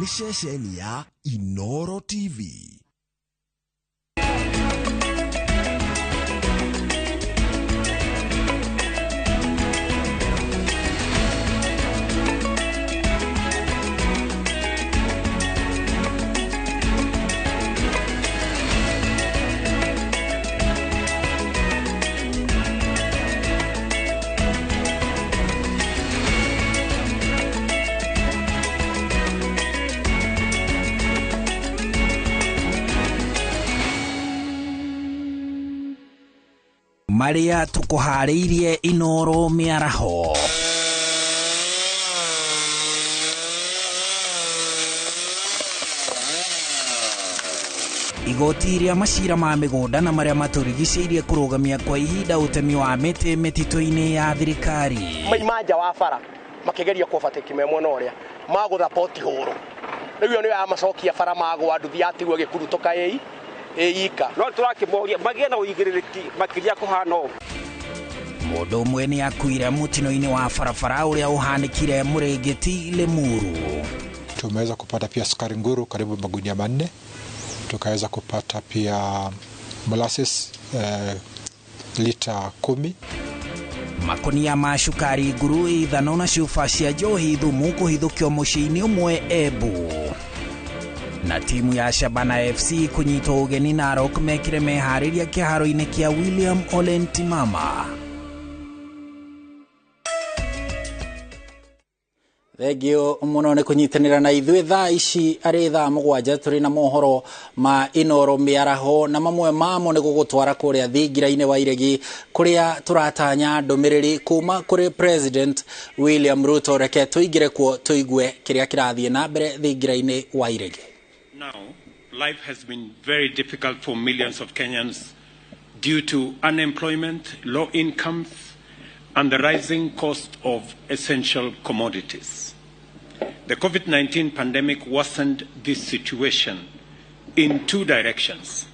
nĩ ceceni ya Inooro TV. Maria tukuhariirie Inooro miaraho. Igoti rĩa macira ma mĩgũnda na marĩa matũrigicĩirie kũrũgamia kwa ihinda ũtemi wa mĩtĩ mĩtitũ-inĩ ya thirikari. Manja wa bara makĩgeria kũbatĩki memwe na ũrĩa magũtha poti hũrũ. Rĩu nĩ ya macokia bara magwa nduthi atigwo gĩkurutoka ika no tũrakĩmoria magĩe na ũigĩrĩrĩki makĩria kũhana ũũ. Mũndũ ũmwe nĩ akuire mũtino-inĩ wa barabara ũrĩa ũhanĩkire Mũrĩngĩti Limuru. Tumeweza kupata pia sukari nguru karibu magunia 4. Tukaweza kupata pia molasses lita 10. Makonia ma cukari nguru 5 na cuba cia njohi thumu kũhithũkio mũciĩ-inĩ ũmwe Embu. Na timu ya Shabana FC kunyitwo ũgeni Narok mekire meharĩria kĩharo-inĩ kĩa William Ole Ntimama. Thegio mũno nĩ kũnyitanĩra na ithuĩ thaa ici arĩ thaa 7 tũrĩ na mohoro ma Inooro mĩaraho na mamwe mamo nĩ gũgũtwara kũrĩa thingira-inĩ wa Iregi kũrĩa tũratanya ndũmĩrĩri kuma kũrĩ President William Ruto. Reke tũingĩre kuo tũigue kĩrĩa kĩrathiĩ na mbere thingira-inĩ wa Iregi. Now, life has been very difficult for millions of Kenyans due to unemployment, low incomes, and the rising cost of essential commodities. The COVID-19 pandemic worsened this situation in 2 directions.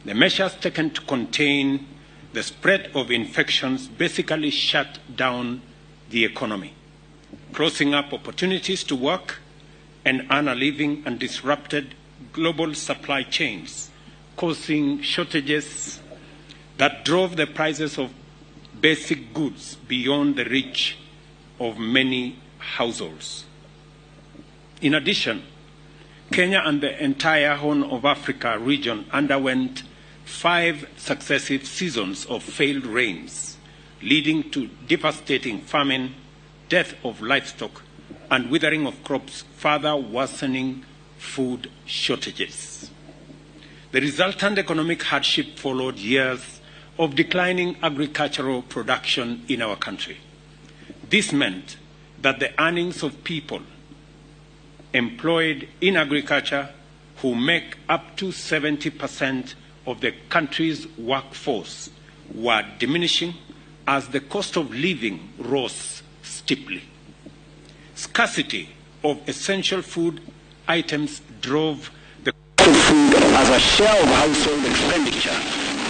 The measures taken to contain the spread of infections basically shut down the economy, closing up opportunities to work and earn a living, and disrupted global supply chains, causing shortages that drove the prices of basic goods beyond the reach of many households. In addition, Kenya and the entire Horn of Africa region underwent 5 successive seasons of failed rains, leading to devastating famine, death of livestock, and withering of crops, further worsening food shortages. The resultant economic hardship followed years of declining agricultural production in our country. This meant that the earnings of people employed in agriculture, who make up to 70% of the country's workforce, were diminishing as the cost of living rose steeply. Scarcity of essential food items drove the cost of food as a share of household expenditure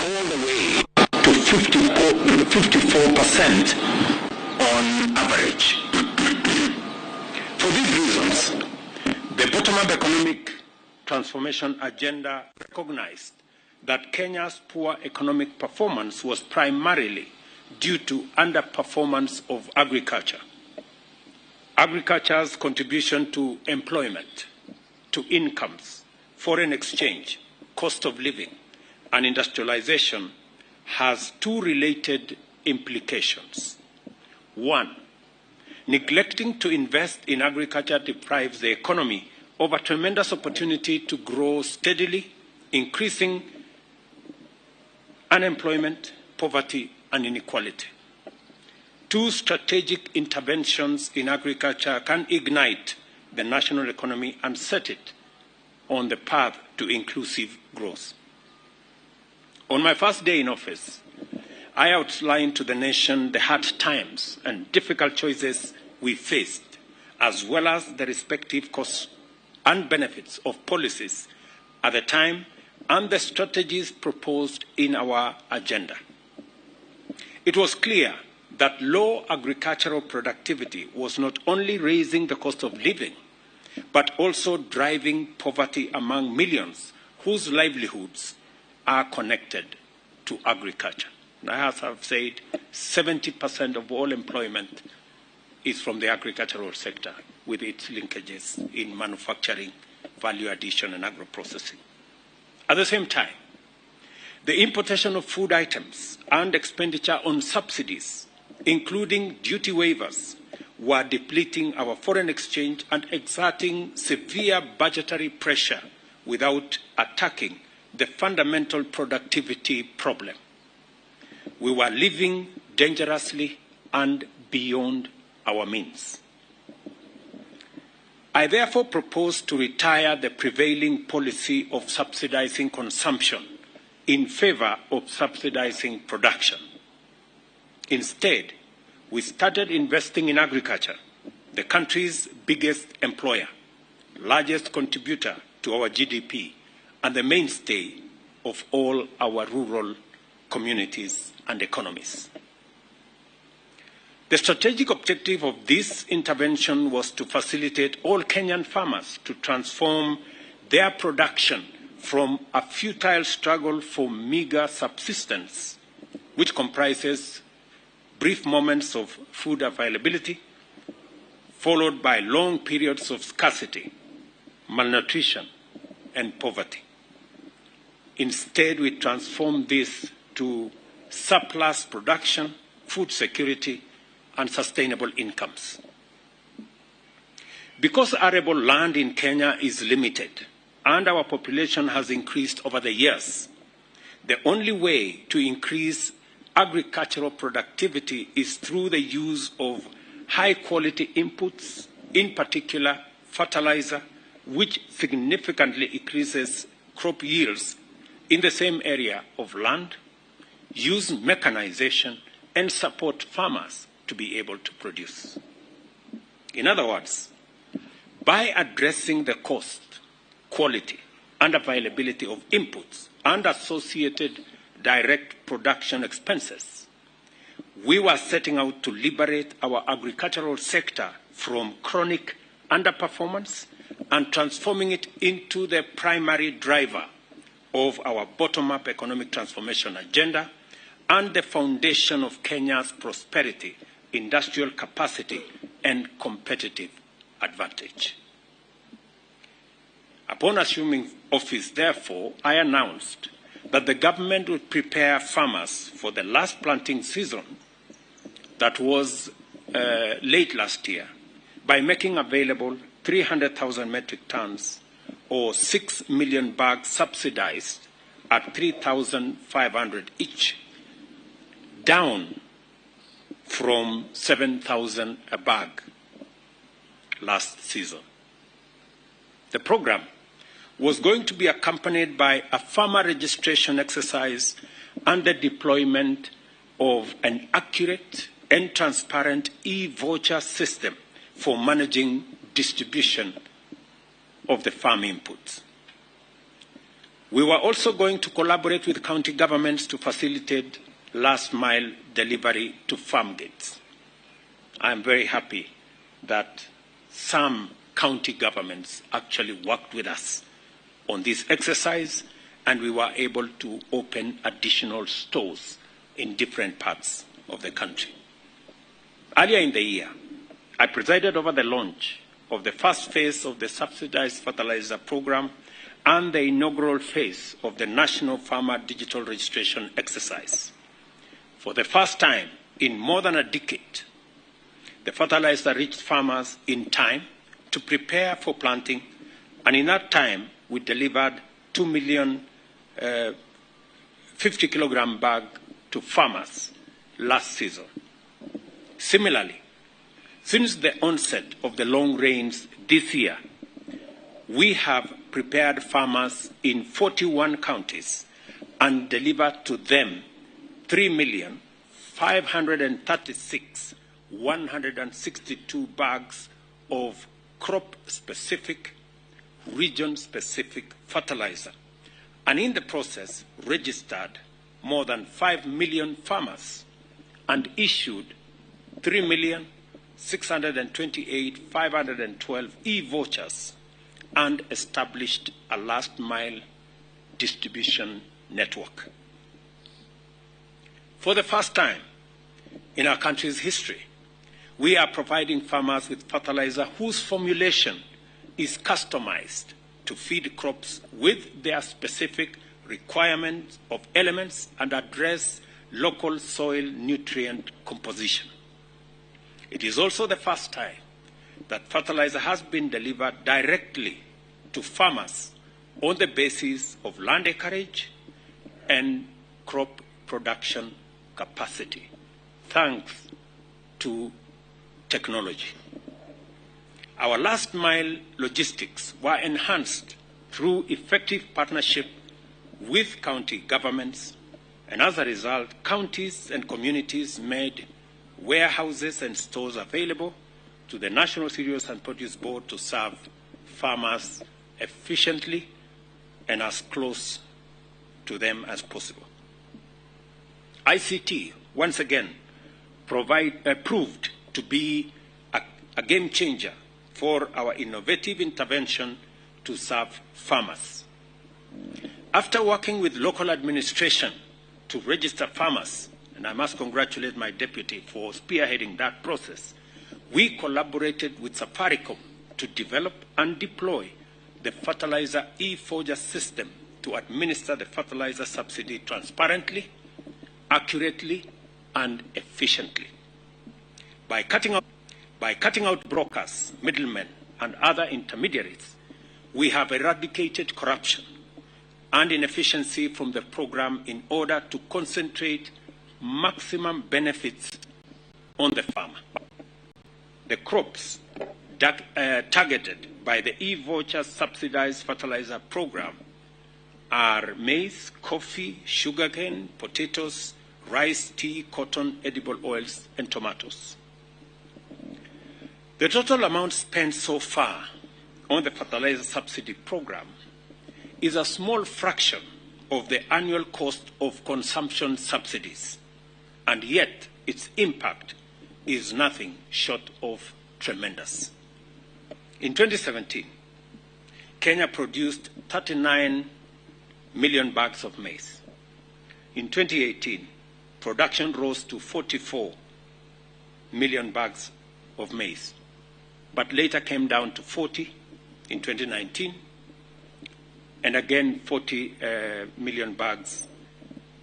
all the way to 54% on average. For these reasons, the bottom-up economic transformation agenda recognized that Kenya's poor economic performance was primarily due to underperformance of agriculture. Agriculture's contribution to employment, to incomes, foreign exchange, cost of living, and industrialization has 2 related implications. 1, neglecting to invest in agriculture deprives the economy of a tremendous opportunity to grow steadily, increasing unemployment, poverty, and inequality. 2, strategic interventions in agriculture can ignite the national economy and set it on the path to inclusive growth. On my first day in office, I outlined to the nation the hard times and difficult choices we faced, as well as the respective costs and benefits of policies at the time and the strategies proposed in our agenda. It was clear that low agricultural productivity was not only raising the cost of living, but also driving poverty among millions whose livelihoods are connected to agriculture. As I've said, 70% of all employment is from the agricultural sector, with its linkages in manufacturing, value addition, and agro-processing. At the same time, the importation of food items and expenditure on subsidies, including duty waivers, were depleting our foreign exchange and exerting severe budgetary pressure without attacking the fundamental productivity problem. We were living dangerously and beyond our means. I therefore propose to retire the prevailing policy of subsidizing consumption in favor of subsidizing production. Instead, we started investing in agriculture, the country's biggest employer, largest contributor to our GDP, and the mainstay of all our rural communities and economies. The strategic objective of this intervention was to facilitate all Kenyan farmers to transform their production from a futile struggle for meager subsistence, which comprises brief moments of food availability, followed by long periods of scarcity, malnutrition, and poverty. Instead, we transformed this to surplus production, food security, and sustainable incomes. Because arable land in Kenya is limited and our population has increased over the years, the only way to increase agricultural productivity is through the use of high-quality inputs, in particular fertilizer, which significantly increases crop yields in the same area of land, use mechanization, and support farmers to be able to produce. In other words, by addressing the cost, quality, and availability of inputs and associated direct production expenses, we were setting out to liberate our agricultural sector from chronic underperformance and transforming it into the primary driver of our bottom-up economic transformation agenda and the foundation of Kenya's prosperity, industrial capacity, and competitive advantage. Upon assuming office, therefore, I announced that the government would prepare farmers for the last planting season that was late last year by making available 300,000 metric tons or 6 million bags subsidized at 3,500 each, down from 7,000 a bag last season. The program was going to be accompanied by a farmer registration exercise and the deployment of an accurate and transparent e-voucher system for managing distribution of the farm inputs. We were also going to collaborate with county governments to facilitate last-mile delivery to farm gates. I am very happy that some county governments actually worked with us on this exercise, and we were able to open additional stores in different parts of the country. Earlier in the year, I presided over the launch of the first phase of the subsidized fertilizer program and the inaugural phase of the National Farmer Digital Registration exercise. For the first time in more than a decade, the fertilizer reached farmers in time to prepare for planting, and in that time, we delivered 2 million 50-kilogram bag to farmers last season. Similarly, since the onset of the long rains this year, we have prepared farmers in 41 counties and delivered to them 3,536,162 bags of crop-specific, region-specific fertilizer, and in the process registered more than 5 million farmers and issued 628,512 e-vouchers and established a last-mile distribution network. For the first time in our country's history, we are providing farmers with fertilizer whose formulation is customized to feed crops with their specific requirements of elements and address local soil nutrient composition. It is also the first time that fertilizer has been delivered directly to farmers on the basis of land acreage and crop production capacity, thanks to technology. Our last mile logistics were enhanced through effective partnership with county governments, and as a result, counties and communities made warehouses and stores available to the National Cereals and Produce Board to serve farmers efficiently and as close to them as possible. ICT, once again, proved to be a game changer for our innovative intervention to serve farmers. After working with local administration to register farmers, and I must congratulate my deputy for spearheading that process, we collaborated with Safaricom to develop and deploy the fertilizer e-forger system to administer the fertilizer subsidy transparently, accurately, and efficiently. By cutting out brokers, middlemen, and other intermediaries, we have eradicated corruption and inefficiency from the program in order to concentrate maximum benefits on the farmer. The crops targeted by the e-voucher subsidized fertilizer program are maize, coffee, sugarcane, potatoes, rice, tea, cotton, edible oils, and tomatoes. The total amount spent so far on the fertilizer subsidy program is a small fraction of the annual cost of consumption subsidies, and yet its impact is nothing short of tremendous. In 2017, Kenya produced 39 million bags of maize. In 2018, production rose to 44 million bags of maize, but later came down to 40 in 2019, and again 40 million bags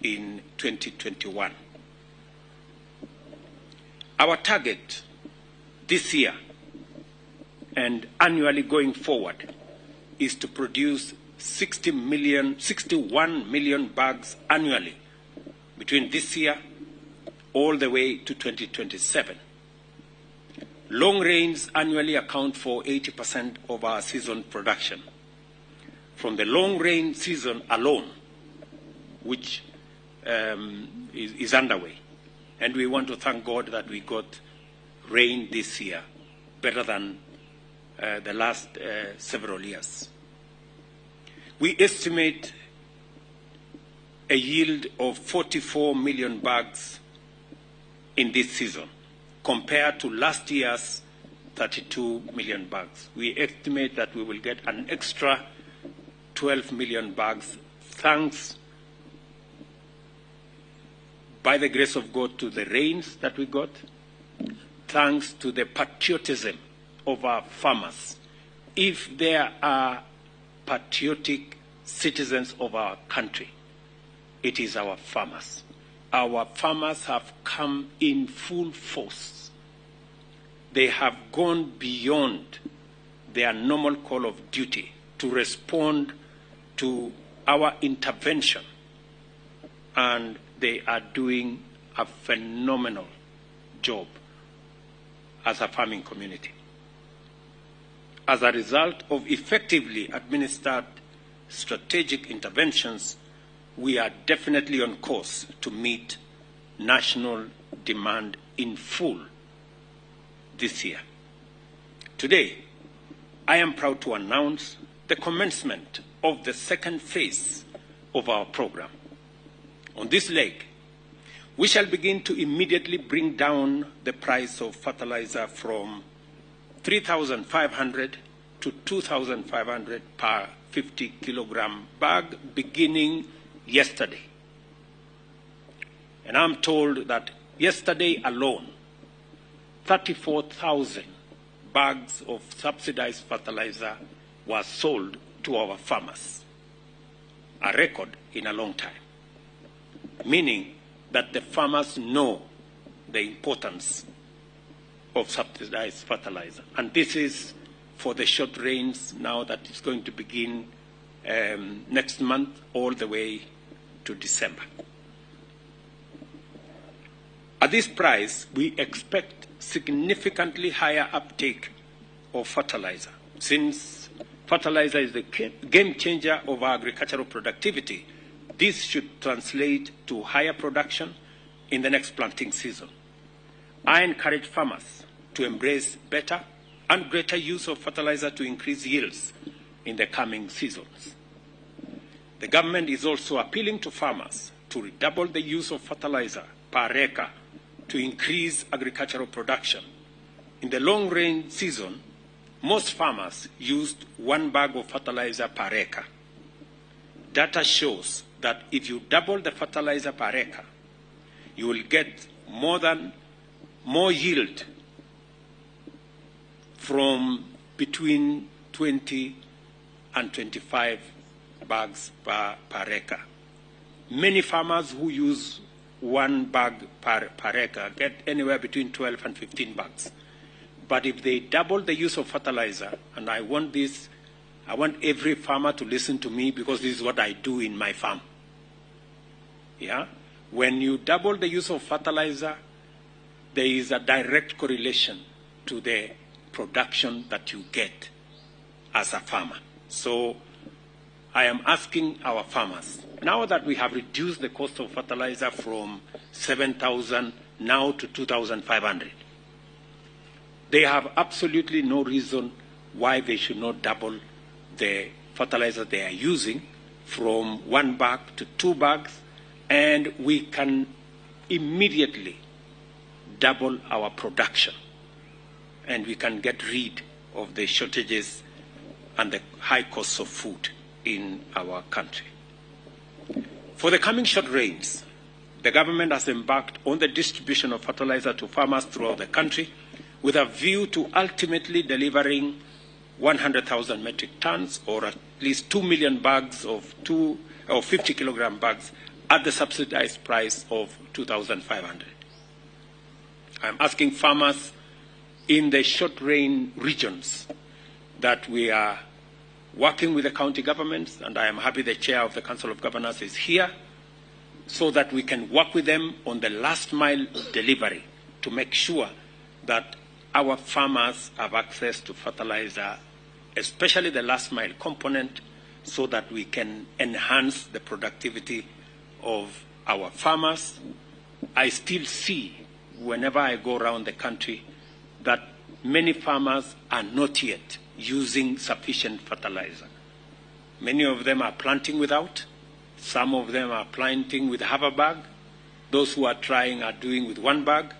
in 2021. Our target this year and annually going forward is to produce 61 million bags annually between this year all the way to 2027. Long rains annually account for 80% of our season production. From the long rain season alone, which is underway, and we want to thank God that we got rain this year, better than the last several years. We estimate a yield of 44 million bags in this season, compared to last year's 32 million bags. We estimate that we will get an extra 12 million bags, thanks, by the grace of God, to the rains that we got, thanks to the patriotism of our farmers. If there are patriotic citizens of our country, it is our farmers. Our farmers have come in full force. They have gone beyond their normal call of duty to respond to our intervention, and they are doing a phenomenal job as a farming community. As a result of effectively administered strategic interventions, we are definitely on course to meet national demand in full this year. Today, I am proud to announce the commencement of the second phase of our program. On this leg, We shall begin to immediately bring down the price of fertilizer from 3,500 to 2,500 per 50 kilogram bag beginning yesterday. And I'm told that yesterday alone, 34,000 bags of subsidized fertilizer were sold to our farmers, a record in a long time, meaning that the farmers know the importance of subsidized fertilizer. And this is for the short rains now that is going to begin next month all the way to December. At this price, we expect significantly higher uptake of fertilizer. Since fertilizer is the game changer of our agricultural productivity, this should translate to higher production in the next planting season. I encourage farmers to embrace better and greater use of fertilizer to increase yields in the coming seasons. The government is also appealing to farmers to redouble the use of fertilizer per acre to increase agricultural production. In the long rain season, most farmers used 1 bag of fertilizer per acre. Data shows that if you double the fertilizer per acre, you will get more yield from between 20 and 25 bags per acre. Many farmers who use 1 bag per acre get anywhere between 12 and 15 bags. But if they double the use of fertilizer, and I want every farmer to listen to me because this is what I do in my farm. Yeah? When you double the use of fertilizer, there is a direct correlation to the production that you get as a farmer. So I am asking our farmers, now that we have reduced the cost of fertilizer from 7,000 now to 2,500, they have absolutely no reason why they should not double the fertilizer they are using from 1 bag to 2 bags, and we can immediately double our production, and we can get rid of the shortages and the high costs of food in our country. For the coming short rains, the government has embarked on the distribution of fertilizer to farmers throughout the country with a view to ultimately delivering 100,000 metric tons, or at least 2 million bags of 50 kilogram bags at the subsidized price of 2,500. I'm asking farmers in the short rain regions that we are working with the county governments, and I am happy the chair of the Council of Governors is here, so that we can work with them on the last mile delivery to make sure that our farmers have access to fertilizer, especially the last mile component, so that we can enhance the productivity of our farmers. I still see, whenever I go around the country, that many farmers are not yet using sufficient fertilizer. Many of them are planting without. Some of them are planting with half a bag. Those who are trying are doing with 1 bag.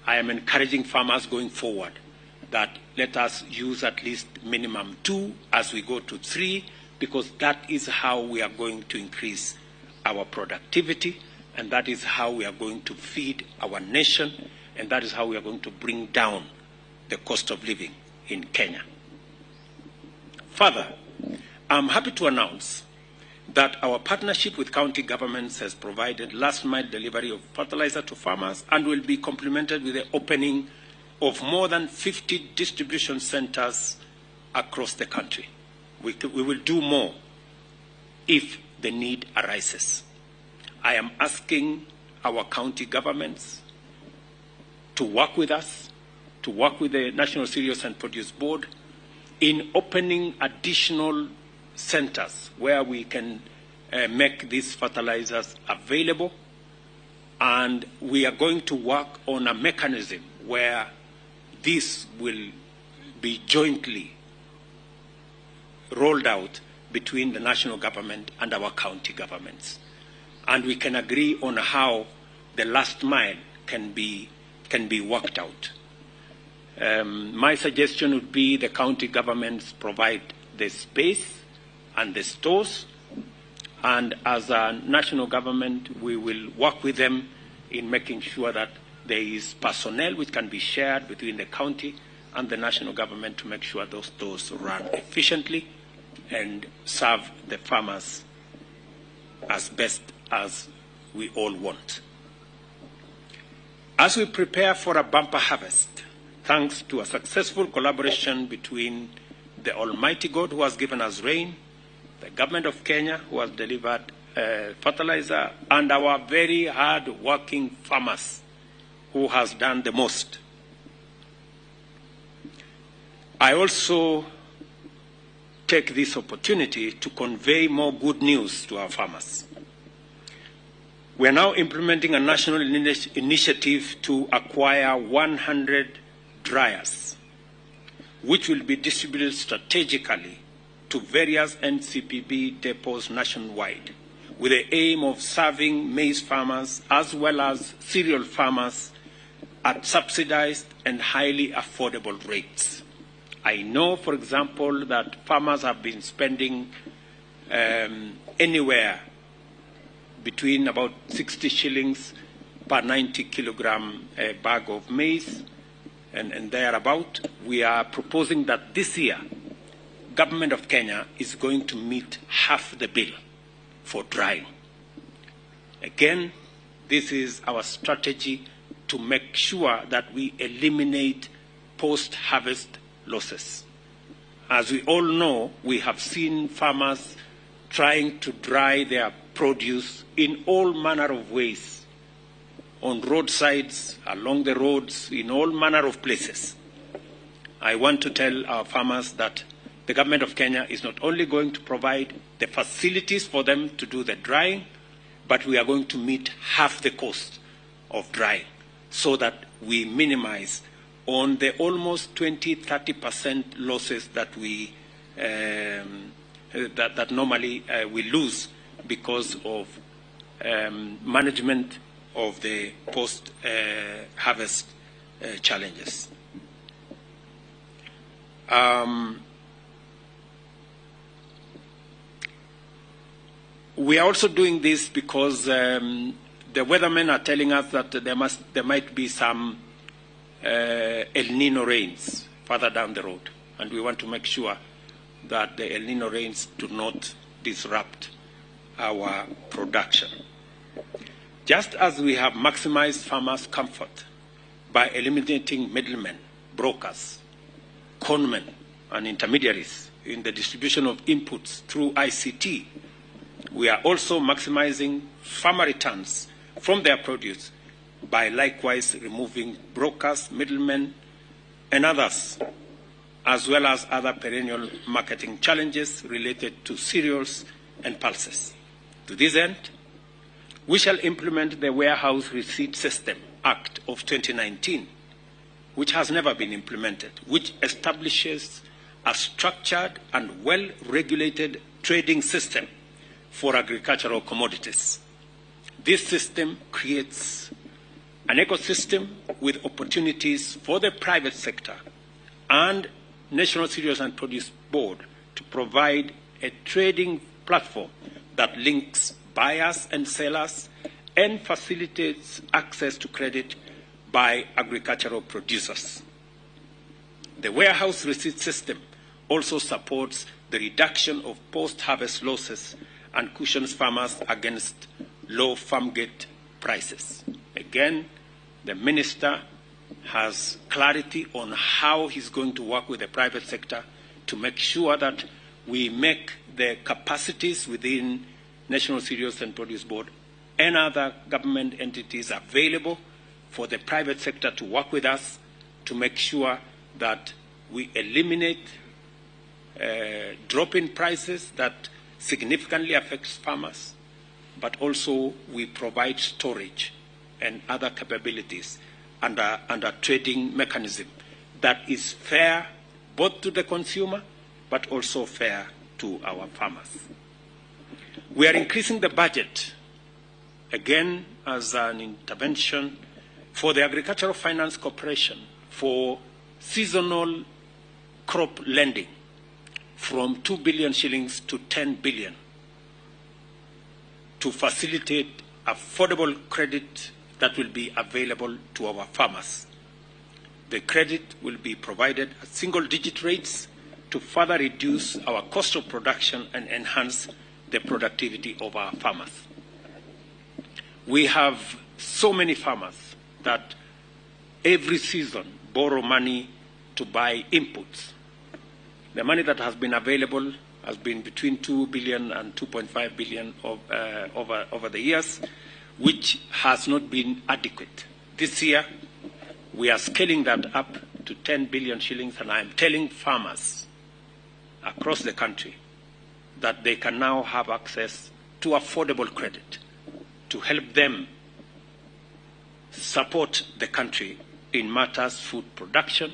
I am encouraging farmers going forward that let us use at least minimum 2 as we go to 3, because that is how we are going to increase our productivity, and that is how we are going to feed our nation, and that is how we are going to bring down the cost of living in Kenya. Further, I'm happy to announce that our partnership with county governments has provided last-mile delivery of fertilizer to farmers and will be complemented with the opening of more than 50 distribution centers across the country. We will do more if the need arises. I am asking our county governments to work with us, to work with the National Cereals and Produce Board in opening additional centers where we can make these fertilizers available, and we are going to work on a mechanism where this will be jointly rolled out between the national government and our county governments. And we can agree on how the last mile can be worked out. My suggestion would be the county governments provide the space and the stores, and as a national government, we will work with them in making sure that there is personnel which can be shared between the county and the national government to make sure those stores run efficiently and serve the farmers as best as we all want. As we prepare for a bumper harvest, thanks to a successful collaboration between the Almighty God who has given us rain, the government of Kenya who has delivered fertilizer, and our very hard-working farmers who has done the most. I also take this opportunity to convey more good news to our farmers. We are now implementing a national initiative to acquire 100 dryers, which will be distributed strategically to various NCPB depots nationwide, with the aim of serving maize farmers as well as cereal farmers at subsidized and highly affordable rates. I know, for example, that farmers have been spending anywhere between about 60 shillings per 90 kilogram bag of maize and thereabout. We are proposing that this year, Government of Kenya is going to meet half the bill for drying. Again, this is our strategy to make sure that we eliminate post-harvest losses. As we all know, we have seen farmers trying to dry their produce in all manner of ways, on roadsides, along the roads, in all manner of places. I want to tell our farmers that the Government of Kenya is not only going to provide the facilities for them to do the drying, but we are going to meet half the cost of drying so that we minimize on the almost 20-30% losses that we that normally we lose because of management of the post-harvest challenges. We are also doing this because the weathermen are telling us that there might be some El Nino rains further down the road, and we want to make sure that the El Nino rains do not disrupt our production. Just as we have maximized farmers' comfort by eliminating middlemen, brokers, conmen, and intermediaries in the distribution of inputs through ICT, we are also maximizing farmer returns from their produce by likewise removing brokers, middlemen, and others, as well as other perennial marketing challenges related to cereals and pulses. To this end, we shall implement the Warehouse Receipt System Act of 2019, which has never been implemented, which establishes a structured and well-regulated trading system for agricultural commodities. This system creates an ecosystem with opportunities for the private sector and National Cereals and Produce Board to provide a trading platform that links buyers and sellers and facilitates access to credit by agricultural producers. The warehouse receipt system also supports the reduction of post-harvest losses and cushions farmers against low farm gate prices. Again, the minister has clarity on how he's going to work with the private sector to make sure that we make the capacities within National Cereals and Produce Board and other government entities available for the private sector to work with us to make sure that we eliminate drop in prices that significantly affects farmers, but also we provide storage and other capabilities under trading mechanism that is fair both to the consumer but also fair to our farmers. We are increasing the budget again as an intervention for the Agricultural Finance Corporation for seasonal crop lending from 2 billion shillings to 10 billion to facilitate affordable credit that will be available to our farmers. The credit will be provided at single-digit rates to further reduce our cost of production and enhance the productivity of our farmers. We have so many farmers that every season borrow money to buy inputs. The money that has been available has been between 2 billion and 2.5 billion over the years, which has not been adequate. This year, we are scaling that up to 10 billion shillings, and I am telling farmers across the country that they can now have access to affordable credit to help them support the country in matters food production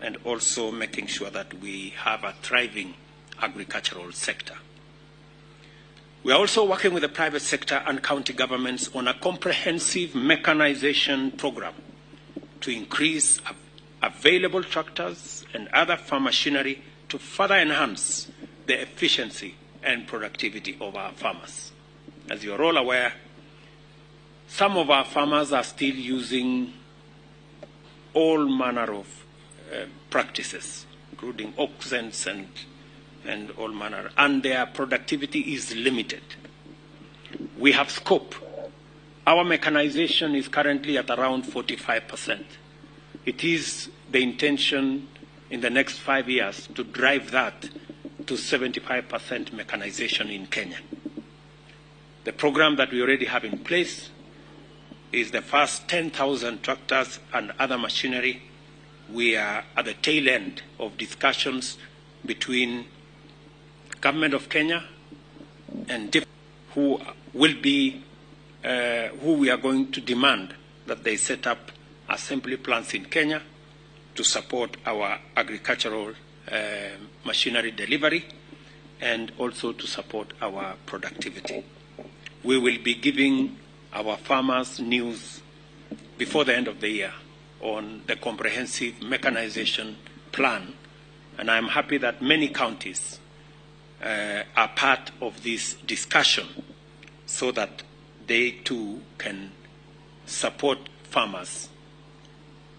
and also making sure that we have a thriving agricultural sector. We are also working with the private sector and county governments on a comprehensive mechanization program to increase available tractors and other farm machinery to further enhance the efficiency and productivity of our farmers. As you are all aware, some of our farmers are still using all manner of practices, including auctions and all manner, and their productivity is limited. We have scope. Our mechanization is currently at around 45%. It is the intention in the next 5 years to drive that to 75% mechanization in Kenya. The program that we already have in place is the first 10,000 tractors and other machinery. We are at the tail end of discussions between Government of Kenya and who we are going to demand that they set up assembly plants in Kenya to support our agricultural machinery delivery and also to support our productivity. We will be giving our farmers news before the end of the year on the comprehensive mechanization plan, and I'm happy that many counties are part of this discussion so that they too can support farmers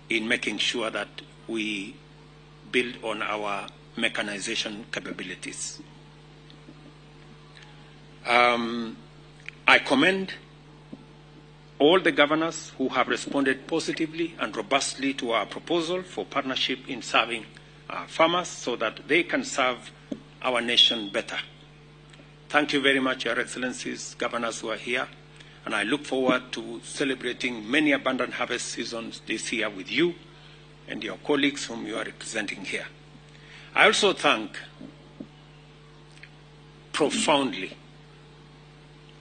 in making sure that we build on our mechanization capabilities. I commend all the governors who have responded positively and robustly to our proposal for partnership in serving our farmers so that they can serve our nation better. Thank you very much, Your Excellencies, governors who are here, and I look forward to celebrating many abundant harvest seasons this year with you and your colleagues whom you are representing here. I also thank profoundly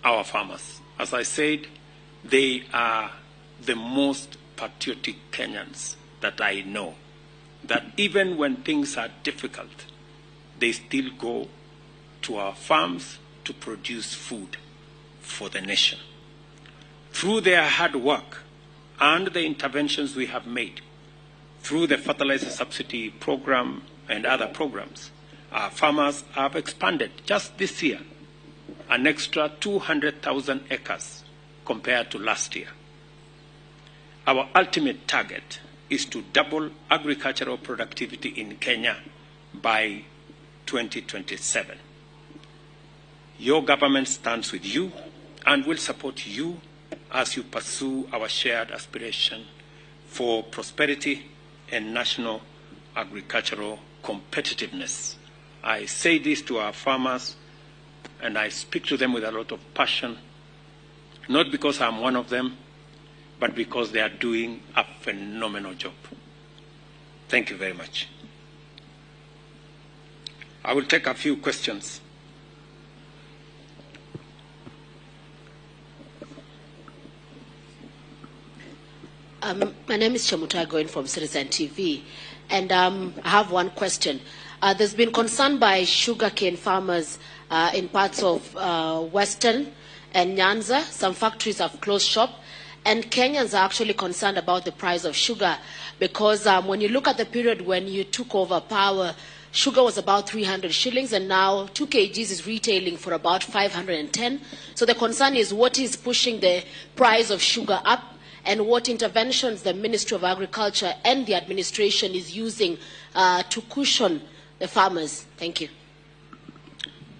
our farmers. As I said, they are the most patriotic Kenyans that I know, that even when things are difficult, they still go to our farms to produce food for the nation. Through their hard work and the interventions we have made, through the fertilizer subsidy program and other programs, our farmers have expanded just this year an extra 200,000 acres compared to last year. Our ultimate target is to double agricultural productivity in Kenya by 2027. Your government stands with you and will support you as you pursue our shared aspiration for prosperity and national agricultural competitiveness. I say this to our farmers, and I speak to them with a lot of passion, not because I'm one of them, but because they are doing a phenomenal job. Thank you very much. I will take a few questions. My name is Chemutai Goin from Citizen TV, and I have one question. There's been concern by sugarcane farmers in parts of Western and Nyanza. Some factories have closed shop. And Kenyans are actually concerned about the price of sugar because when you look at the period when you took over power, sugar was about 300 shillings and now 2 kgs is retailing for about 510. So the concern is what is pushing the price of sugar up and what interventions the Ministry of Agriculture and the administration is using to cushion the farmers. Thank you.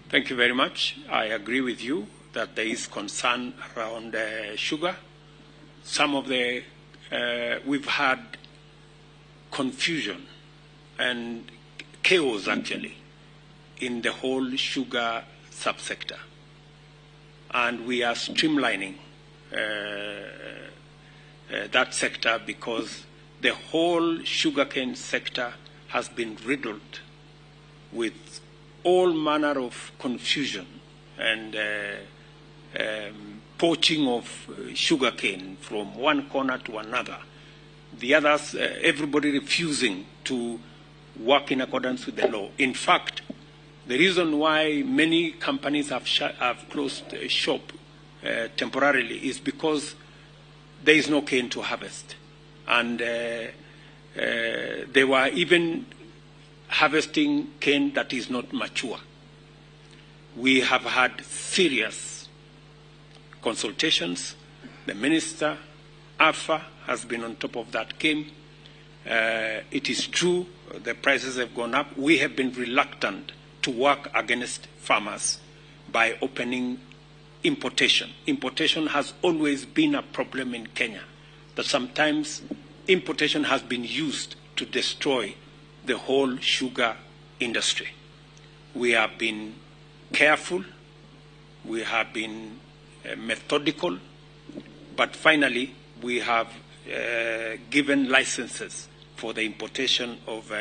Thank you very much. I agree with you that there is concern around sugar. Some of the, we've had confusion and chaos actually in the whole sugar subsector. And we are streamlining that sector because the whole sugarcane sector has been riddled with all manner of confusion and poaching of sugarcane from one corner to another. The others, everybody refusing to work in accordance with the law. In fact, the reason why many companies have closed shop temporarily is because there is no cane to harvest. And they were even harvesting cane that is not mature. We have had serious consultations. The minister, AFA, has been on top of that game. It is true the prices have gone up. We have been reluctant to work against farmers by opening importation. Importation has always been a problem in Kenya, that sometimes importation has been used to destroy the whole sugar industry. We have been careful, we have been methodical, but finally we have given licenses for the importation of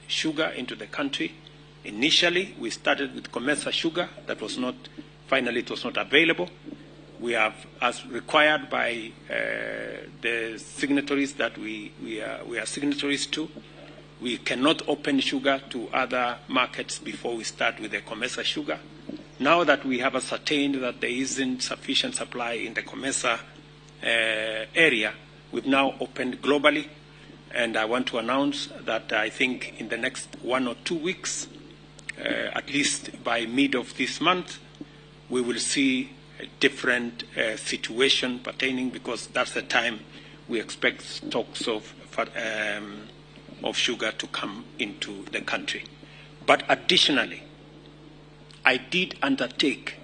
sugar into the country. Initially, we started with Comesa sugar. That was not, finally it was not available. We have, as required by the signatories that we are signatories to, we cannot open sugar to other markets before we start with the Comesa sugar. Now that we have ascertained that there isn't sufficient supply in the Comesa area, we've now opened globally, and I want to announce that I think in the next 1 or 2 weeks, at least by mid of this month, we will see a different situation pertaining, because that's the time we expect stocks of sugar to come into the country. But additionally, I did undertake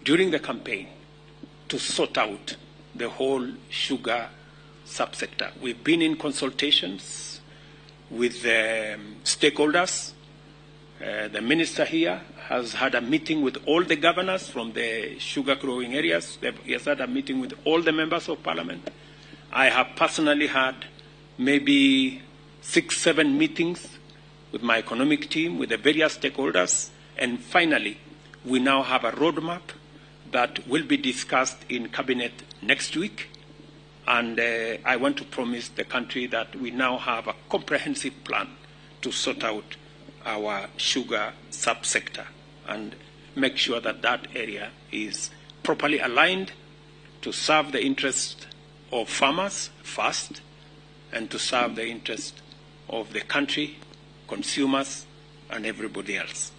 during the campaign to sort out the whole sugar subsector. We've been in consultations with stakeholders. The minister here has had a meeting with all the governors from the sugar growing areas. He has had a meeting with all the members of parliament. I have personally had maybe 6-7 meetings with my economic team, with the various stakeholders. And finally, we now have a roadmap that will be discussed in cabinet next week. And I want to promise the country that we now have a comprehensive plan to sort out our sugar subsector and make sure that that area is properly aligned to serve the interest of farmers first and to serve the interest of the country, consumers, and everybody else.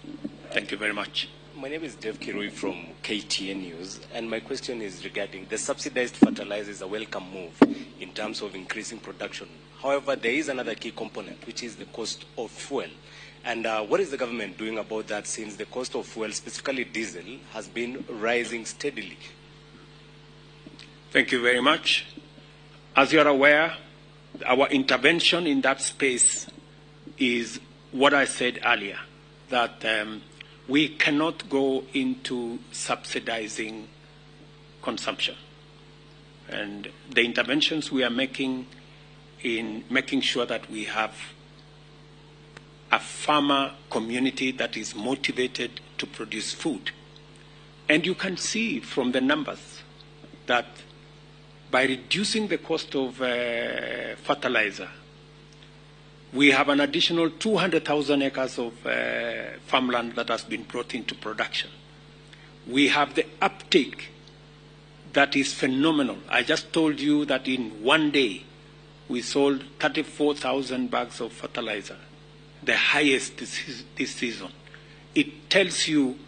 Thank you very much. My name is Dev Kirui from KTN News, and my question is regarding the subsidized fertilizer is a welcome move in terms of increasing production. However, there is another key component, which is the cost of fuel. And what is the government doing about that, since the cost of fuel, specifically diesel, has been rising steadily? Thank you very much. As you are aware, our intervention in that space is what I said earlier, that we cannot go into subsidizing consumption. And the interventions we are making in making sure that we have a farmer community that is motivated to produce food. And you can see from the numbers that by reducing the cost of fertilizer, we have an additional 200,000 acres of farmland that has been brought into production. We have the uptake that is phenomenal. I just told you that in one day we sold 34,000 bags of fertilizer, the highest this season. It tells you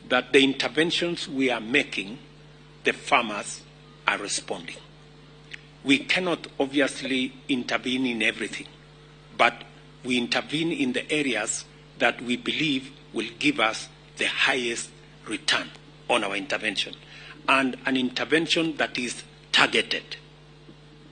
that the interventions we are making, the farmers are responding. We cannot obviously intervene in everything, but we intervene in the areas that we believe will give us the highest return on our intervention, and an intervention that is targeted.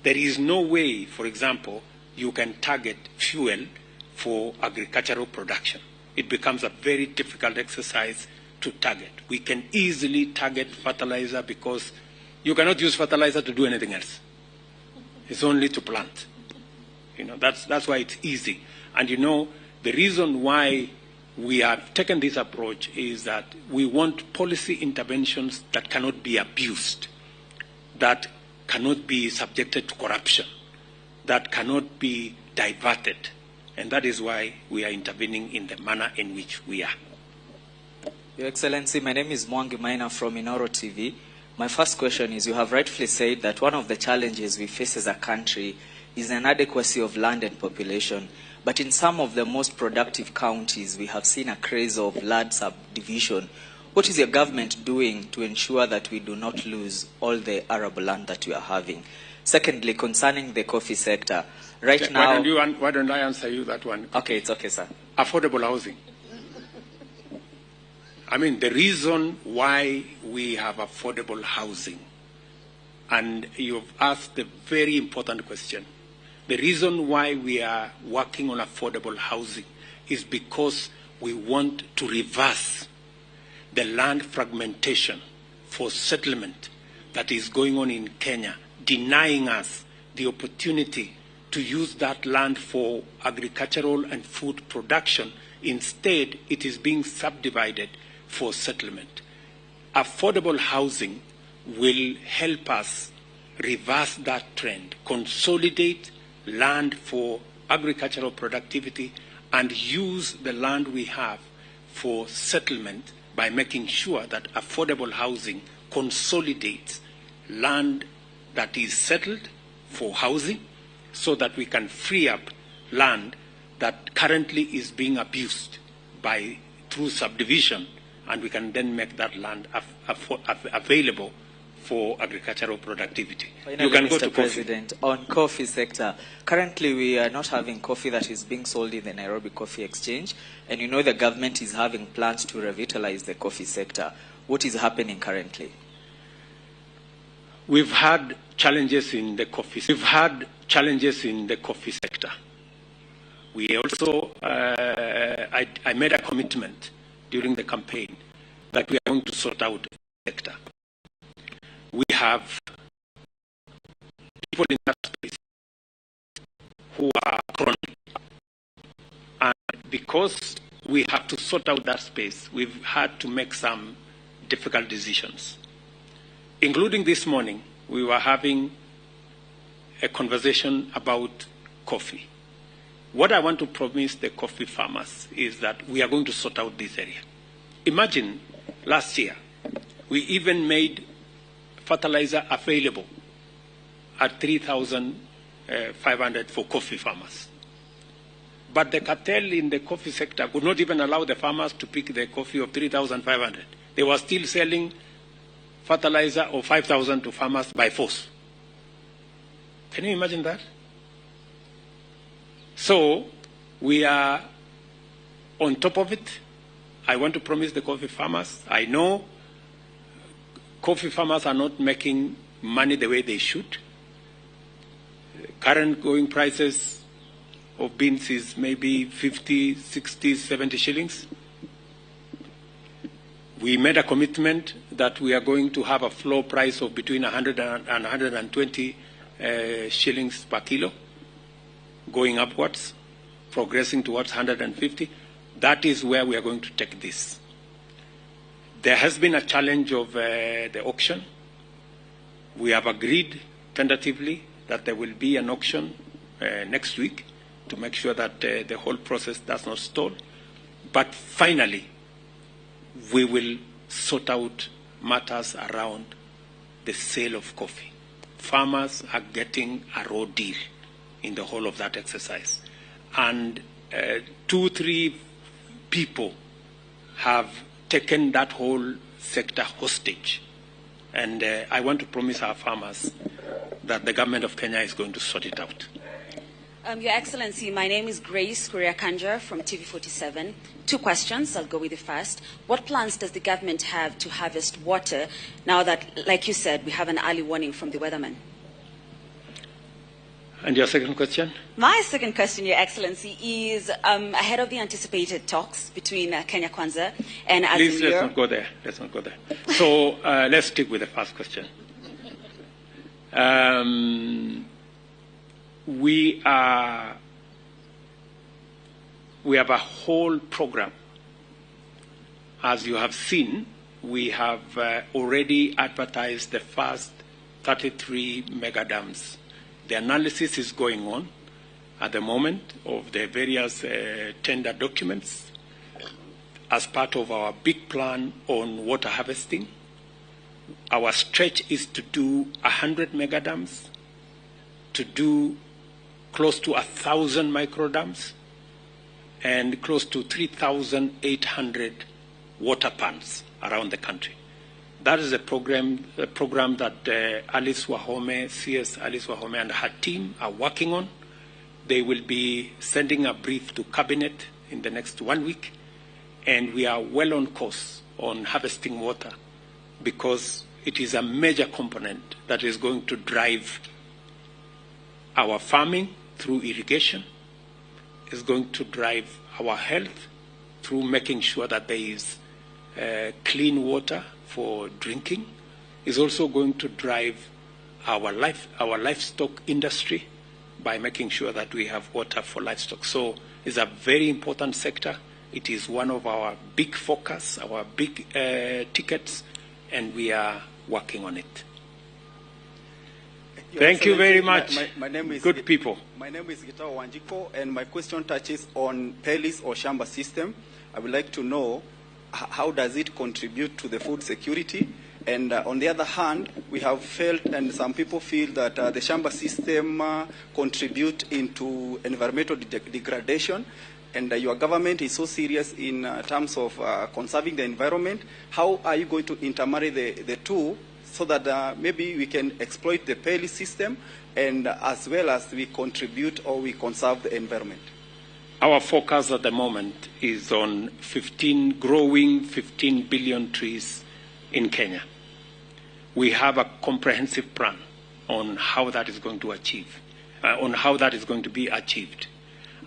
There is no way, for example, you can target fuel for agricultural production. It becomes a very difficult exercise to target. We can easily target fertilizer because you cannot use fertilizer to do anything else. It's only to plant. That's why it's easy. And the reason why we have taken this approach is that we want policy interventions that cannot be abused, that cannot be subjected to corruption, that cannot be diverted. And that is why we are intervening in the manner in which we are. Your Excellency, my name is Mwangi Maina from Inoro TV. My first question is, you have rightfully said that one of the challenges we face as a country is an inadequacy of land and population. But in some of the most productive counties, we have seen a craze of land subdivision. What is your government doing to ensure that we do not lose all the arable land that we are having? Secondly, concerning the coffee sector, right now... Why don't I answer you that one? Okay, it's okay, sir. Affordable housing. The reason why we have affordable housing, and you've asked a very important question. The reason why we are working on affordable housing is because we want to reverse the land fragmentation for settlement that is going on in Kenya, denying us the opportunity to use that land for agricultural and food production. Instead, it is being subdivided for settlement. Affordable housing will help us reverse that trend, consolidate land for agricultural productivity, and use the land we have for settlement by making sure that affordable housing consolidates land that is settled for housing so that we can free up land that currently is being abused through subdivision, and we can then make that land available for agricultural productivity. Finally, you can Mr. go to President, on coffee sector, currently we are not having coffee that is being sold in the Nairobi Coffee Exchange, and the government is having plans to revitalize the coffee sector. What is happening currently? We've had challenges in the coffee. Sector. We also, I made a commitment during the campaign that we are going to sort out the sector. We have people in that space who are chronic. And because we have to sort out that space, we've had to make some difficult decisions. Including this morning, we were having a conversation about coffee. What I want to promise the coffee farmers is that we are going to sort out this area. Imagine last year, we even made fertilizer available at 3,500 for coffee farmers. But the cartel in the coffee sector could not even allow the farmers to pick the coffee of 3,500. They were still selling fertilizer of 5,000 to farmers by force. Can you imagine that? So we are on top of it. I want to promise the coffee farmers, I know coffee farmers are not making money the way they should. Current going prices of beans is maybe 50, 60, 70 shillings. We made a commitment that we are going to have a floor price of between 100 and 120 shillings per kilo, going upwards, progressing towards 150. That is where we are going to take this. There has been a challenge of the auction. We have agreed tentatively that there will be an auction next week to make sure that the whole process does not stall. But finally, we will sort out matters around the sale of coffee. Farmers are getting a raw deal in the whole of that exercise. And 2-3 people have taken that whole sector hostage. And I want to promise our farmers that the government of Kenya is going to sort it out. Your Excellency, my name is Grace Kuria-Kanja from TV47. 2 questions. I'll go with the first. What plans does the government have to harvest water now that, like you said, we have an early warning from the weatherman? And your second question? My second question, Your Excellency, is ahead of the anticipated talks between Kenya Kwanza and Azimio. Please, let's not go there. Let's not go there. So let's stick with the first question. We have a whole program. As you have seen, we have already advertised the first 33 mega dams. The analysis is going on at the moment of the various tender documents as part of our big plan on water harvesting. Our stretch is to do 100 mega dams, to do close to 1,000 micro dams, and close to 3,800 water pans around the country. That is a program that Alice Wahome, CS Alice Wahome and her team are working on. They will be sending a brief to Cabinet in the next 1 week, and we are well on course on harvesting water because it is a major component that is going to drive our farming through irrigation, is going to drive our health through making sure that there is clean water for drinking, is also going to drive our livestock industry by making sure that we have water for livestock. So it's a very important sector. It is one of our big focus, our big tickets, and we are working on it. Thank you very much. My name is good people. My name is Gitao Wanjiko, and my question touches on Pelis or Shamba system. I would like to know how does it contribute to the food security? And on the other hand, we have felt, and some people feel that the Shamba system contribute into environmental degradation. And your government is so serious in terms of conserving the environment. How are you going to intermarry the two so that maybe we can exploit the Pelis system and as well as we contribute or we conserve the environment? Our focus at the moment is on growing 15 billion trees in Kenya. We have a comprehensive plan on how that is going to be achieved.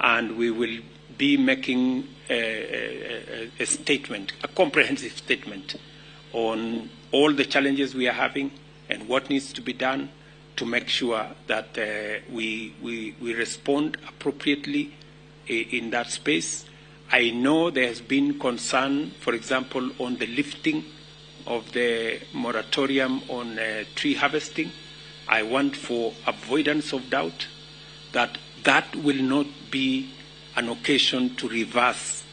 And we will be making a statement, a comprehensive statement on all the challenges we are having and what needs to be done to make sure that we respond appropriately in that space. I know there has been concern, for example, on the lifting of the moratorium on tree harvesting. I want, for avoidance of doubt, that that will not be an occasion to reverse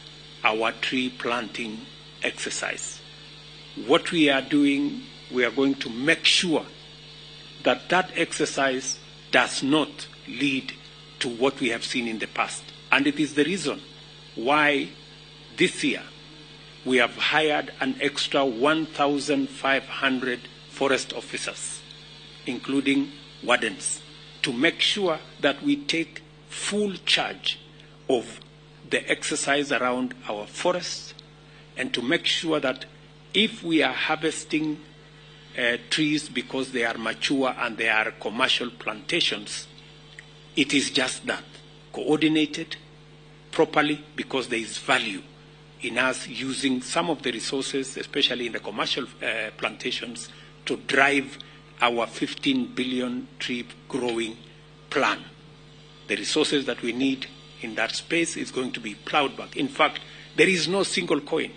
our tree planting exercise. What we are doing, we are going to make sure that that exercise does not lead to what we have seen in the past. And it is the reason why this year we have hired an extra 1,500 forest officers, including wardens, to make sure that we take full charge of the exercise around our forests, and to make sure that if we are harvesting trees because they are mature and they are commercial plantations, it is just that, coordinated properly, because there is value in us using some of the resources, especially in the commercial plantations, to drive our 15 billion tree growing plan. The resources that we need in that space is going to be plowed back. In fact, there is no single coin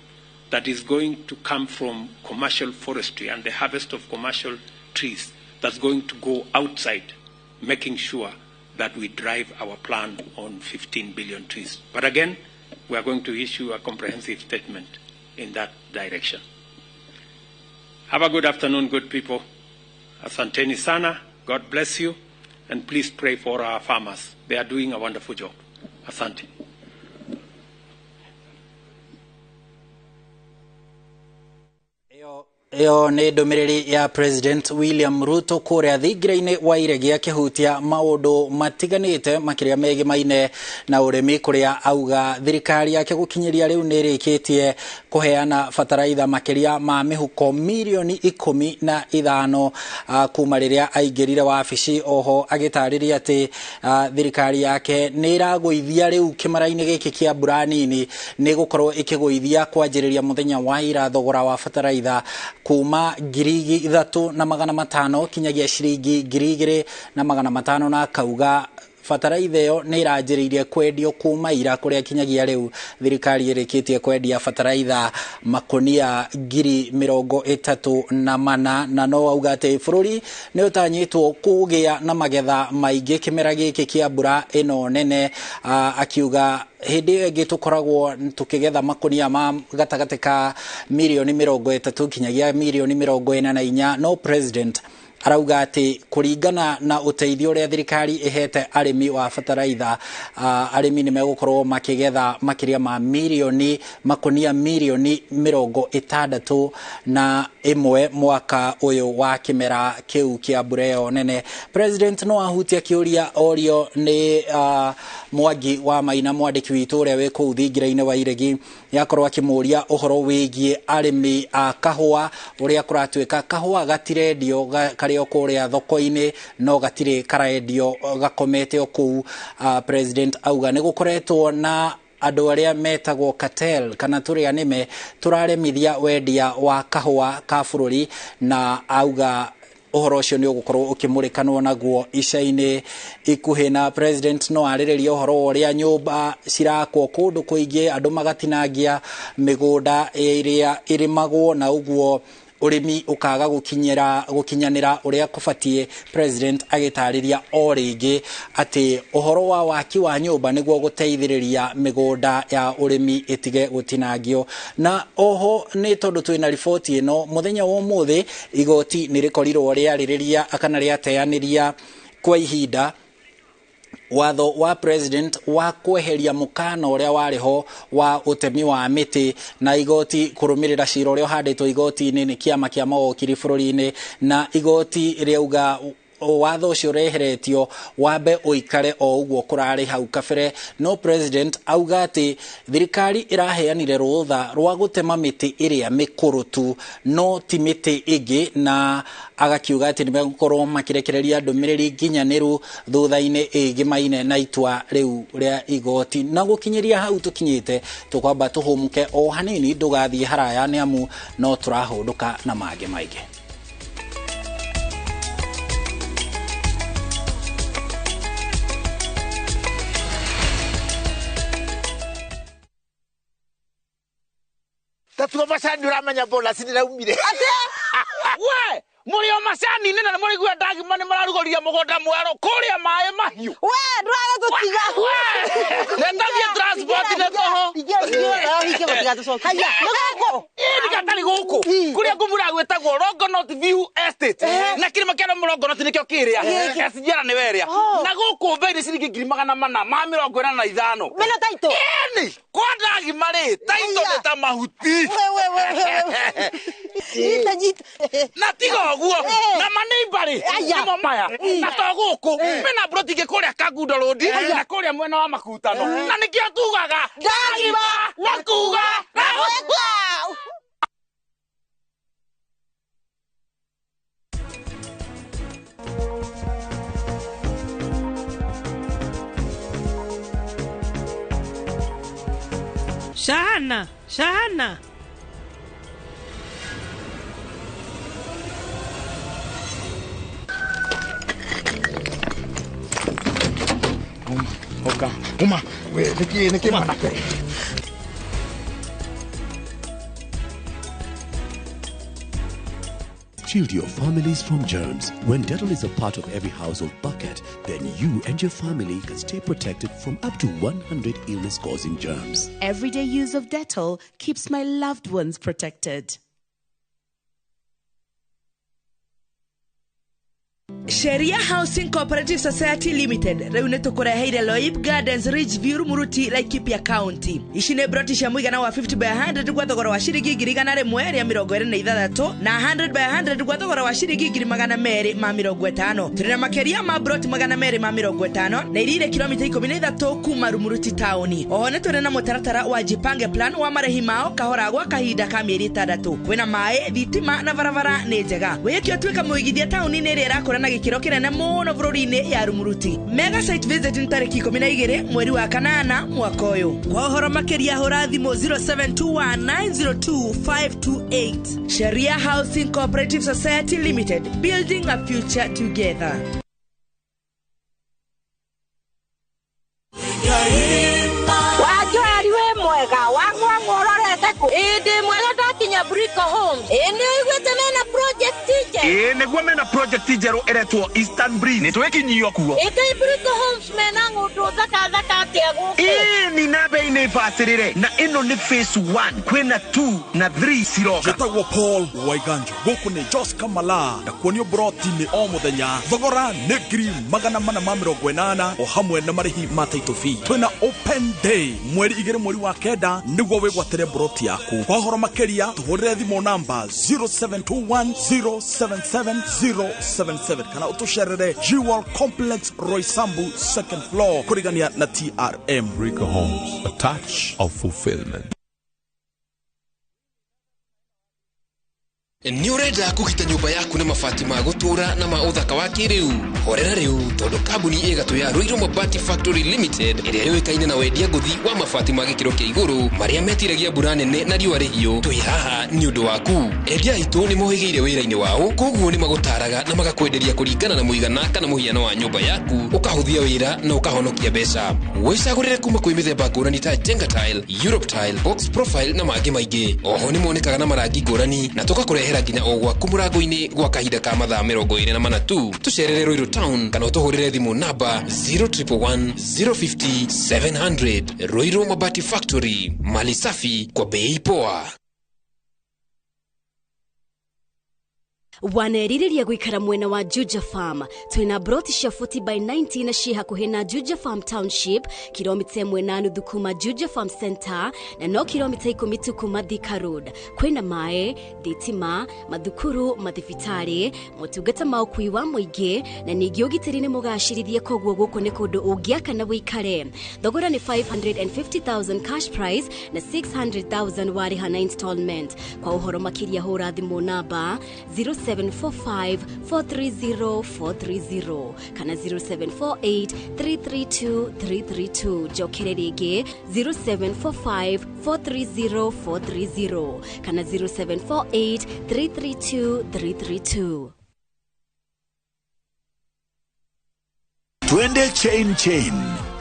that is going to come from commercial forestry and the harvest of commercial trees that's going to go outside, making sure that we drive our plan on 15 billion trees. But again, we are going to issue a comprehensive statement in that direction. Have a good afternoon, good people. Asanteni sana. God bless you. And please pray for our farmers. They are doing a wonderful job. Asante. Iyo nĩ ndũmĩrĩri ya President William Ruto kũrĩa thingira-inĩ wa iregi akĩhutia maũndũ matiganĩte makĩria megimaine na ũrĩmi kũrĩa auga thirikari yake gũkinyĩria rĩu nĩ ĩrĩkĩtie kũheana bataraitha makĩria ma mĩhuko milioni 15 kuma rĩrĩa aingĩrire wabici. Oho agĩtarĩria atĩ thirikari yake nĩ ĩragũithia rĩu kĩmara-inĩ gĩkĩ kĩa mbura nini nĩ gũkorwo ĩkĩgũithia kwanjĩrĩria mũthenya wa ira thogora wa bataraitha kuma 3,500 kinyagia ciringi 2,500 na kauga bataraitha ĩyo nĩ ĩranjĩrĩirie kwendio kuma ira kũrĩa kinyagia rĩu thirikari ĩrĩkĩtie kwendia bataraitha makonia 34,000 na no auga atĩ bũrũri nĩ ũtanyĩtwo kũgĩa na magetha maingĩ kĩmera gĩkĩ kĩa mbura ĩno nene. Akiuga hĩndĩ ĩyo ĩngĩ tũkoragwo tũkĩgetha makonia ma gatagatĩ ka milioni 30 kinyagia milioni 44. No president arauga atĩ kũringana na ũteithio ũrĩa thirikari ĩhete arĩmi wa bataraitha, arĩmi nĩ megũkorwo makĩgetha makĩria ma makonia milioni 61 mwaka ũyũ wa kĩmera kĩu kĩa mbura ĩyo nene. President no ahutia kĩũria orio nĩ Mwangi wa Maina, mwandĩki witũ ũrĩa wĩ kũu thingira-inĩ wa iregi, yakorwo akĩmũria ũhoro wĩgiĩ arĩmi a kahũa, ũrĩa kũratuĩka kahũa gatirendio karĩ o kũrĩa thoko-inĩ no gatirĩ karendio gakomete o kũu. President auga nĩ gũkoretwo na andũ arĩa metagwo cartel kana tũrĩa nĩme tũraremithia wendia wa kahũa ka bũrũri, na auga ũhoro ũcio nĩ ũgũkorwo ũkĩmũrĩkanwo naguo ica-inĩ ikuhĩ. Na president no arĩrĩrie ũhoro ũrĩa nyũmba cirakwo kũndũ kũingĩ, andũ magatinangia mĩgũnda ĩrĩa ĩrĩmagwo na ũguo ũrĩmi ũkaga gũkinyanĩra ũrĩa kũbatiĩ. President agĩtarĩria o rĩngĩ atĩ ũhoro wa waki wa nyũmba nĩguo gũteithĩrĩria mĩgũnda ya ũrĩmi ĩtige gũtinangio. Na oho nĩ tondũ twĩna riboti ĩno, mũthenya wa ũmũthĩ igoti nĩ rĩkorirwo rĩarĩrĩria kana rĩateanĩria kwa ihinda watho wa president wa kweheria mukana ũrĩa warĩ ho wa ũtemi wa mĩtĩ, na igoti kũrũmĩrĩra cira ũrĩa ũhandĩtwo igoti-inĩ nĩ kĩama kĩa mawakiri bũrũri-inĩ, na igoti rĩauga watho ũcio ũreheretio wambe ũikare o ũguo kũrarĩ hau kabere. No president auga atĩ thirikari ĩraheanire rũtha rwa gũtema mĩtĩ ĩrĩa mĩkũrũ tu no ti mĩtĩ ĩngĩ, na agakiuga atĩ nĩ megũkorwo makĩrekereria ndũmĩrĩri nginyanĩru thutha-inĩ ĩgimaine na itua rĩu rĩa igoti. Na gũkinyĩria hau tũkinyĩte, tũkwamba tũhũmũke o hanini, ndũgathiĩ haraya nĩ amu no tũrahũndũka na mangĩ maingĩ. Tatuo macani uramenya bola siniraumire. We, muri o macani nina muri gwa ndagi mani mararugoria mugonda mwaro kuria mae mahiu. We, ndwara tutiga. Netathie transport ne toho. Hike gutiga tucoki. Haya, nuguko. Iri gatari guku. Kuria ngumura gwetagwo Longonot View Estate. Na kirima kero Longonot nikyo kiria. Kasijara ni weria. Na guku mbere ciringi 445. Mena taito. Eni, kwa ndagi mari, taito neta mahuti. Jita jita. Na tigo guo na maneimbari nimo maya na toguku mena brotike kuria Kagundo Road na kuria mwena wa Makutano na nikio tugaga ndagima na kuga na gwekwa. Shana Uma, niki manake. Shield your families from germs. When Dettol is a part of every household bucket, then you and your family can stay protected from up to 100 illness-causing germs. Everyday use of Dettol keeps my loved ones protected. Sharia Housing Cooperative Society Limited rĩu nĩtũkũreheire Loib Gardens Ridgeview Muruti Laikipia County. Ici nĩ broti cia mũigana wa 50 by 100 kwa thogora wa ciringi 126 na 100 by 100 kwa thogora wa ciringi 250. Tũrĩ na makĩria ma broti 250 na irire kilomita 13 kuma Rumuruti Town. Oho nĩ tũrĩ na mũtaratara wa Jipange Plan wa marĩhi mao kahora gwa kahinda ka mĩeri 6. Kwĩna maĩ, thitima na barabara nĩ njega. Wĩkĩo tuĩka mũigithia taũni-inĩ ĩrĩa ĩrakũra na gĩkĩro kĩnene mũno bũrũri-inĩ ya Rumuruti. Mega site visit nĩ tarĩki 12 mweri wa kanana mwaka ũyũ. Kwa ũhoro makĩria hũra thimũ 0721902528. Sharia Housing Cooperative Society Limited, building a future together. Mwega wangwa ngororete ku indi mwega ndakinya Brico Homes indi igwete mena project teacher negwa mena project teacher eretwo Eastern Breeze nitwekinyio kuo indi Brico Homes mena ngundu thaka ategwo ni nabe ine fasirire na ino ni phase 1 kwena 2 na 3 siroka jetagwo Paul Waiganjo guku ni Jos Kamala na kuonio broti ni o muthenya thogora ni $480 o hamwe na marihi ma title fee. Twina open day mweri 2 mweri wa kenda niguo wigwatere broti yaku. Kwa horo makeria tuhurire thimo namba 0721077077 kana utusherere Jewel Complex Roysambu 2nd floor kurigania na TRM. Brico Homes, a touch of fulfillment. Ni urenda kugita nyumba yaku na mabati ma gutura na ma uthaka wa kiriu horera riu tondu kambuni igatu ya Ruiru Mabati Factory Limited iria yoikaine na wendia nguthi wa mabati ma gikiro kia iguru maria metiragia mbura nene na riũa rĩhiũ twi haha ni undu waku endia itu ni mohigeire wira-ini wao koguo ni magutaraga na magakwenderia kuringana na muigana kana muhiano wa nyumba yaku ukahuthia wira na ukahonokia mbeca wicagurire kuma kwi mithemba ngũrani ta Jenga Tile, Europe Tile, Box Profile na mangĩ maingĩ oho ni monekaga na marangi ngũrani na tukakurehe nginya ogwa kumurango-ini gwa kahinda ka mathaa 24 tu tucerere Ruiru Town kana utuhurire thimu namba 0111050700. Ruiru Mabati Factory, mali safi kwa bei poa. Waneriria gwikara mwena wa Juja Farm. Twina broti cia 40 by 90 na cia hakuhi na Juja Farm Township, kilomita 1.5 kuma Juja Farm Center na no kilomita 10 kuma Thika Road. Kwina mae, thitima, mathukuru, mathibitari, motungata ma ukui wa muingi na ningĩ ũgitĩri nĩ mũgacĩrithie koguo gũkũ nĩ kũndũ ũngĩaka na wĩikare. Thogora nĩ 550,000 cash price na 600,000 warĩha na installment. Kwa ũhoro makĩria hũra thimũ namba 0745-430-430 kana 0748-332-332. Jokere rĩngĩ 0745-430-430 kana 0748-332-332. Twende chain.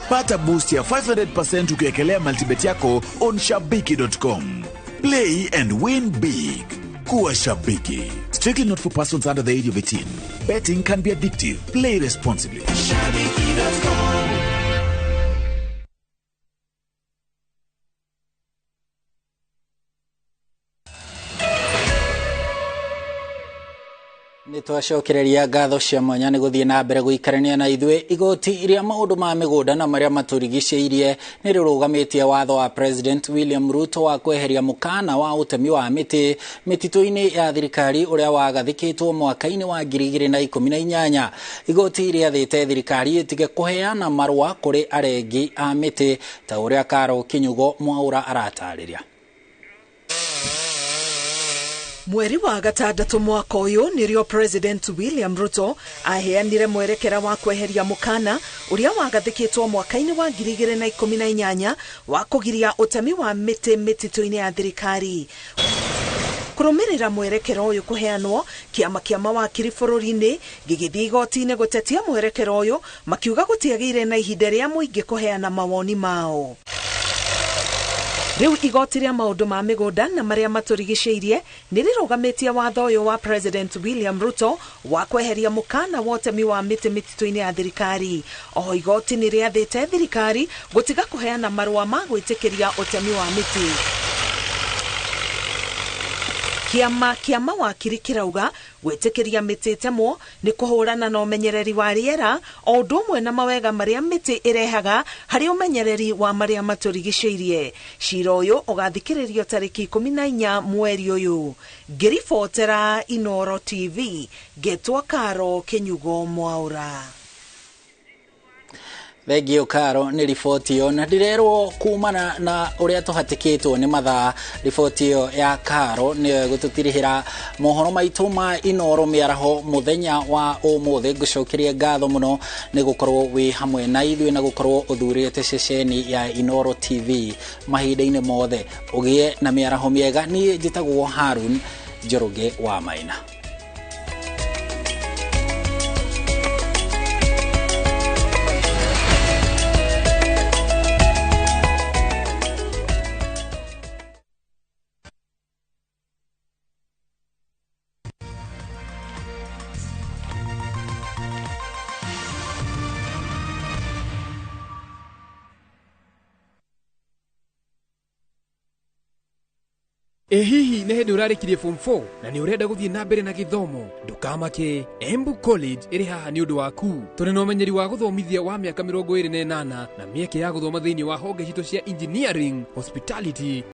Pata boost ya 500% ukiekelea multibet yako on shabiki.com. Play and win big. Kuwa Shabiki. Strictly not for persons under the age of 18. Betting can be addictive. Play responsibly. Shabiki.com. Nitwacokereria ngatho cia mwanya ni guthie na mbere guikarania na ithuĩ igoti iria maundu ma migunda na maria maturigicĩirie ni rĩrũgamĩtie watho wa President William Ruto wa kweheria mukana wa utemi wa mĩtĩ mĩtitũ-inĩ ya thirikari uria wagathĩkĩtwo mwaka-inĩ wa 2018. Igoti rĩathĩte thirikari itige kuheana marũa kũrĩ arengi a mĩtĩ ta uria Karo Kinyugo Mwaura aratarĩria. Mweri wa gatandatu mwaka uyu nirio President William Ruto aheanire mwerekera wa kweheria mukana uria wagathikitwo mwaka-ini wa 2018 wa kugiria utemi wa miti mititu-ini ya thirikari. Kurumirira mwerekero uyu kuheanwo kiama kia mawakiri bururi-ini gigithii igoti-ini gutetia mwerekero uyu makiuga gutiagire na ihinda ria muingi kuheana mawoni mao. Riu igoti ria maundu ma migunda na maria maturigicĩirie nĩrĩrũgamĩtie watho ũyũ wa President William Ruto wa kweheria mukana wa utemi wa mĩtĩ mĩtitũ-inĩ ya thirikari. O igoti nĩrĩathĩte thirikari gũtiga kuheana marũa ma gwĩtĩkĩria utemi wa mĩtĩ. Kiama kia mawakiri kirauga gwitikiria miti temwo ni kuhurana na umenyereri wa riera o undu umwe na mawega maria miti irehaga hari umenyereri wa maria maturigiceirie. Cira uyu ugathikiririo tariki 14 mweri uyu. Ngiribotera Inoro TV, Getwa Karo Kenyugo Mwaura. Thegio Karo ni riboti yo na ndirerwo kumana na uria tuhatikitwo ni mathaa. Riboti yo ya Karo ni gututirihira mohoro maitu ma Inoro miaraho muthenya wa umuthi. Ngucokerie ngatho muno ni gukorwo wi hamwe na ithui na gukorwo uthurite ceceni ya Inoro TV mahinda-ini mothe. Ugie na miaraho miega. Ni njitagwo Harun Njoroge wa Maina. Hihi ne hindi urarikirie form 4 na ni urenda guthie na mbere na githomo ndukamake Embu College iri haha ni undu waku. Turi na umenyeri wa guthomithia wa miaka 28 na mieke ya guthoma thiini wa honge citu cia engineering, hospitality